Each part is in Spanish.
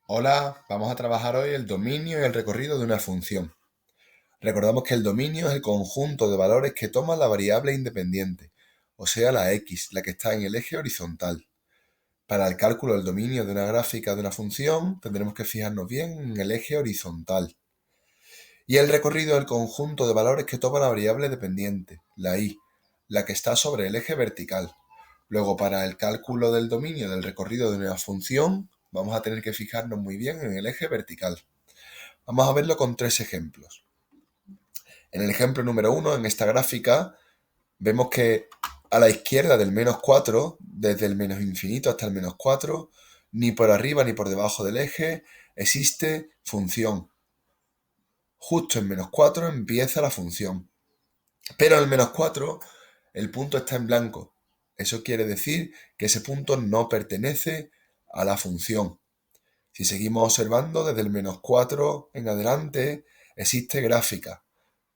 Hola, vamos a trabajar hoy el dominio y el recorrido de una función. Recordamos que el dominio es el conjunto de valores que toma la variable independiente, o sea, la x, la que está en el eje horizontal. Para el cálculo del dominio de una gráfica de una función, tendremos que fijarnos bien en el eje horizontal. Y el recorrido es el conjunto de valores que toma la variable dependiente, la y, la que está sobre el eje vertical. Luego, para el cálculo del dominio del recorrido de una función, vamos a tener que fijarnos muy bien en el eje vertical. Vamos a verlo con tres ejemplos. En el ejemplo número 1, en esta gráfica, vemos que a la izquierda del menos 4, desde el menos infinito hasta el menos 4, ni por arriba ni por debajo del eje, existe función. Justo en menos 4 empieza la función. Pero en el menos 4, el punto está en blanco. Eso quiere decir que ese punto no pertenece a la función. Si seguimos observando, desde el menos 4 en adelante, existe gráfica.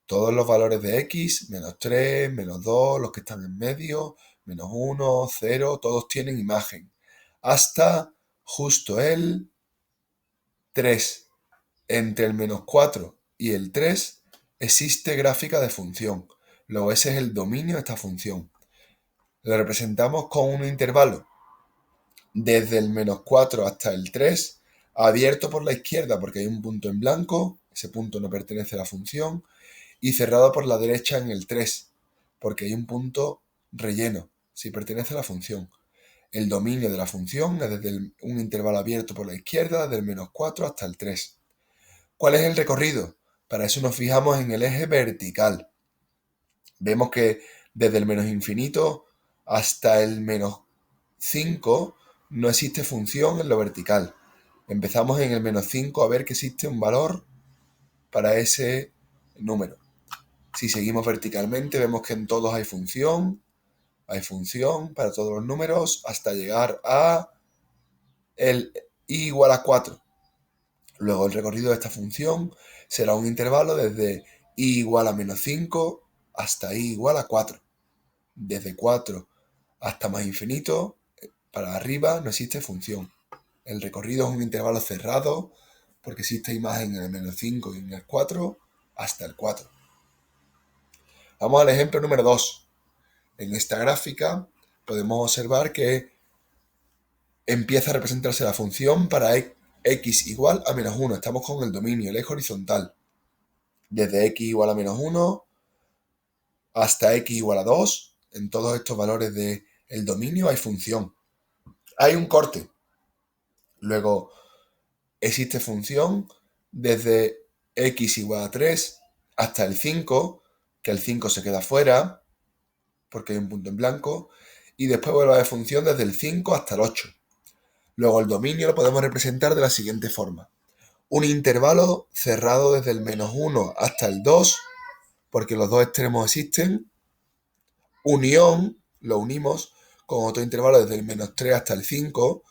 Todos los valores de x, menos 3, menos 2, los que están en medio, menos 1, 0, todos tienen imagen. Hasta justo el 3. Entre el menos 4 y el 3 existe gráfica de función. Luego ese es el dominio de esta función. Lo representamos con un intervalo desde el menos 4 hasta el 3, abierto por la izquierda porque hay un punto en blanco, ese punto no pertenece a la función, y cerrado por la derecha en el 3, porque hay un punto relleno, si pertenece a la función. El dominio de la función es desde un intervalo abierto por la izquierda, del menos 4 hasta el 3. ¿Cuál es el recorrido? Para eso nos fijamos en el eje vertical. Vemos que desde el menos infinito hasta el menos 5 no existe función en lo vertical. Empezamos en el menos 5 a ver que existe un valor para ese número. Si seguimos verticalmente, vemos que en todos hay función para todos los números hasta llegar a el i igual a 4. Luego el recorrido de esta función será un intervalo desde i igual a menos 5 hasta i igual a 4. Desde 4 hasta más infinito, para arriba no existe función. El recorrido es un intervalo cerrado porque existe imagen en el menos 5 y en el 4 hasta el 4. Vamos al ejemplo número 2. En esta gráfica podemos observar que empieza a representarse la función para x igual a menos 1. Estamos con el dominio, el eje horizontal. Desde x igual a menos 1 hasta x igual a 2, en todos estos valores del dominio hay función. Hay un corte. Luego existe función desde x igual a 3 hasta el 5, que el 5 se queda fuera porque hay un punto en blanco, y después vuelve a haber función desde el 5 hasta el 8. Luego el dominio lo podemos representar de la siguiente forma. Un intervalo cerrado desde el menos 1 hasta el 2, porque los dos extremos existen. Unión, lo unimos con otro intervalo desde el menos 3 hasta el 5,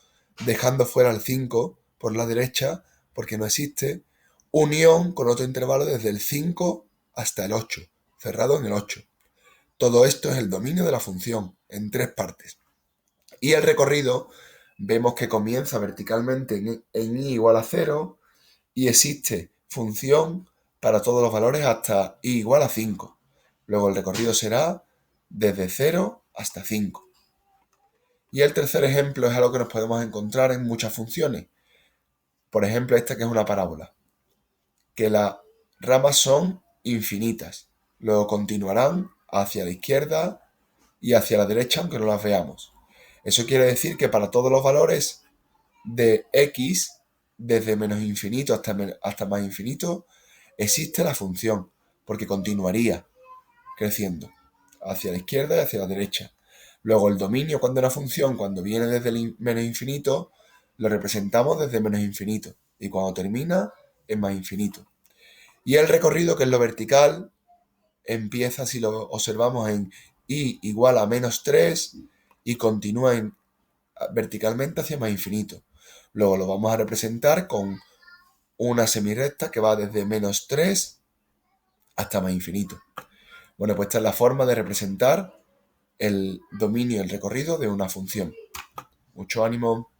dejando fuera el 5 por la derecha, porque no existe. Unión con otro intervalo desde el 5 hasta el 8, cerrado en el 8. Todo esto es el dominio de la función, en tres partes. Y el recorrido, vemos que comienza verticalmente en i igual a 0 y existe función para todos los valores hasta i igual a 5. Luego el recorrido será desde 0 hasta 5. Y el tercer ejemplo es algo que nos podemos encontrar en muchas funciones. Por ejemplo, esta que es una parábola, que las ramas son infinitas. Luego continuarán hacia la izquierda y hacia la derecha, aunque no las veamos. Eso quiere decir que para todos los valores de x, desde menos infinito hasta más infinito, existe la función, porque continuaría creciendo hacia la izquierda y hacia la derecha. Luego el dominio, cuando una función, cuando viene desde el menos infinito, lo representamos desde menos infinito, y cuando termina, en más infinito. Y el recorrido, que es lo vertical, empieza, si lo observamos, en i igual a menos 3 y continúa verticalmente hacia más infinito. Luego lo vamos a representar con una semirrecta que va desde menos 3 hasta más infinito. Bueno, pues esta es la forma de representar el dominio, el recorrido de una función. Mucho ánimo.